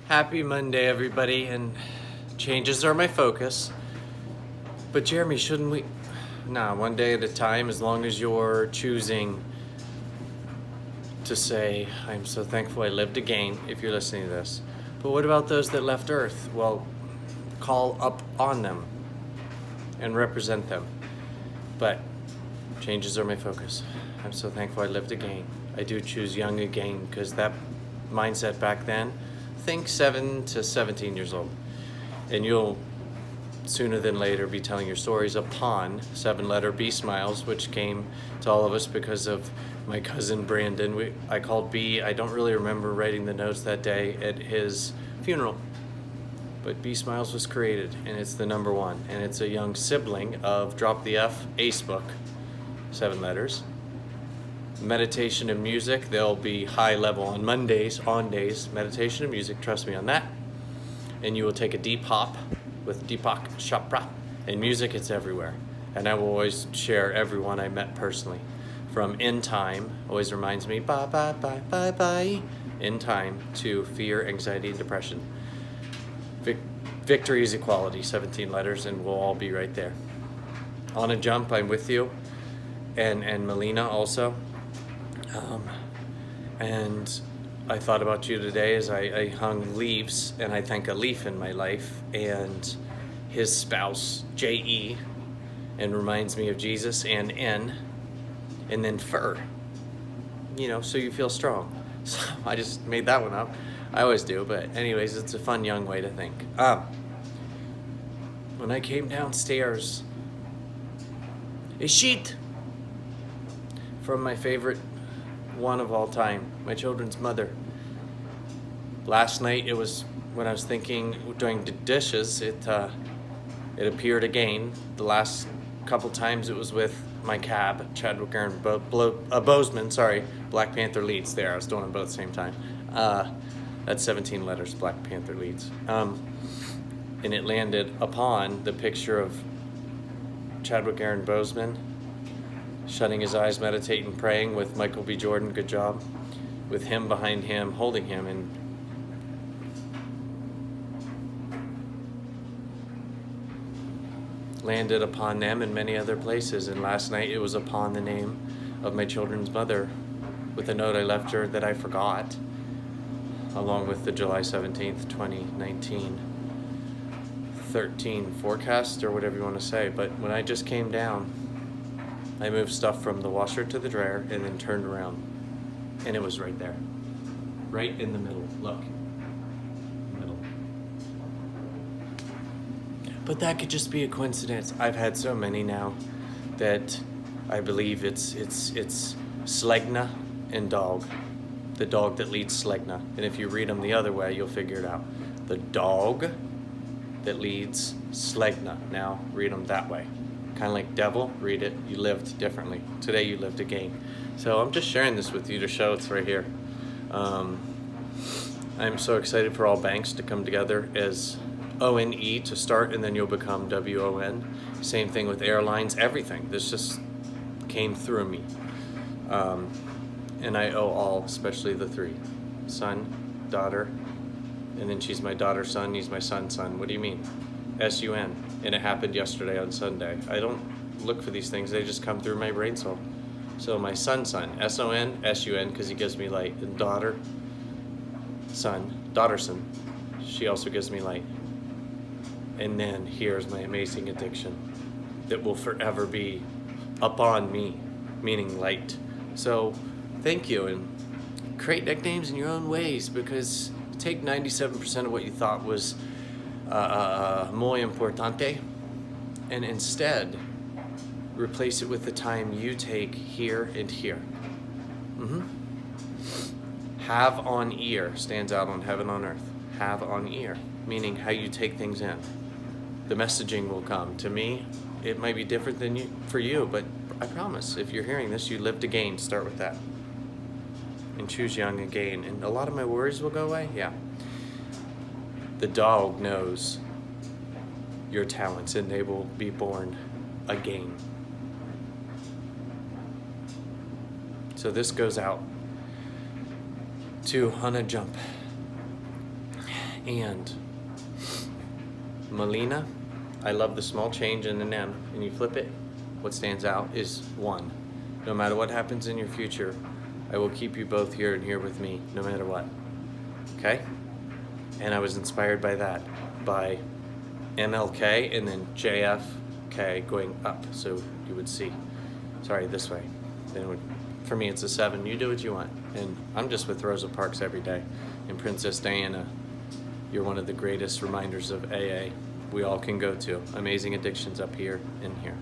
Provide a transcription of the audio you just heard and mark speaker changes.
Speaker 1: Happy Monday, everybody, and changes are my focus. But Jeremy, shouldn't we? Nah, one day at a time, as long as you're choosing to say, I'm so thankful I lived again, if you're listening to this. But what about those that left Earth? Well, call up on them and represent them. But changes are my focus. I'm so thankful I lived again. I do choose young again because that mindset back then, think 7 to 17 years old. And you'll sooner than later be telling your stories upon 7-letter B Smiles, which came to all of us because of my cousin Brandon. I called B. I don't really remember writing the notes that day at his funeral. But B Smiles was created, and it's the number one. And it's a young sibling of Drop the F, Ace Book, 7 letters. Meditation and music, they'll be high level on Mondays, on days. Meditation and music, trust me on that. And you will take a deep hop with Deepak Chopra. And music, it's everywhere. And I will always share everyone I met personally. From In Time, always reminds me, bye, bye, bye, bye, bye. In Time, to fear, anxiety, and depression. Victory is equality, 17 letters, and we'll all be right there. On a Jump, I'm with you. And Melina also. And I thought about you today as I hung leaves, and I thank a leaf in my life, and his spouse, J.E., and reminds me of Jesus, and N, and then fur, so you feel strong. So I just made that one up. I always do, but anyways, it's a fun young way to think. When I came downstairs, a sheet from my favorite one of all time, my children's mother. Last night, it was when I was thinking, doing the dishes, it appeared again. The last couple times it was with my cab, Chadwick Aaron Boseman, Black Panther leads there. I was doing them both at the same time. That's 17 letters, Black Panther leads. And it landed upon the picture of Chadwick Aaron Boseman, shutting his eyes, meditating, praying with Michael B. Jordan, good job, with him behind him, holding him, and landed upon them in many other places. And last night it was upon the name of my children's mother, with a note I left her that I forgot, along with the July 17th, 2019 13 forecast, or whatever you want to say. But when I just came down, I moved stuff from the washer to the dryer and then turned around, and it was right there, right in the middle. Look, middle. But that could just be a coincidence. I've had so many now that I believe it's Slegna and dog, the dog that leads Slegna. And if you read them the other way, you'll figure it out. The dog that leads Slegna. Now read them that way. Kind of like devil, read it, you lived differently. Today you lived again. So I'm just sharing this with you to show it's right here. I'm so excited for all banks to come together as ONE to start, and then you'll become WON. Same thing with airlines, everything. This just came through me. And I owe all, especially the 3. Son, daughter, and then she's my daughter's son, he's my son's son. What do you mean? SUN. And it happened yesterday on Sunday. I don't look for these things, they just come through my brain cell. So my son's son, SON, SUN, because he gives me light. And daughter, son, daughterson, she also gives me light. And then here's my amazing addiction that will forever be upon me, meaning light. So thank you, and create nicknames in your own ways, because take 97% of what you thought was muy importante, and instead replace it with the time you take here and here. Have on ear stands out on heaven on earth. Have on ear, meaning how you take things in. The messaging will come. To me, it might be different than for you, but I promise, if you're hearing this, you lived again. Start with that. And choose young again. And a lot of my worries will go away. Yeah. The dog knows your talents, and they will be born again. So this goes out to On a Jump. And Melina, I love the small change in an M, and you flip it, what stands out is 1. No matter what happens in your future, I will keep you both here and here with me, no matter what. Okay? And I was inspired by that, by MLK and then JFK going up, so you would see. Sorry, this way. Then it would, for me, it's a 7. You do what you want. And I'm just with Rosa Parks every day. And Princess diAnA, you're one of the greatest reminders of AA we all can go to. Amazing Addictions up here and here.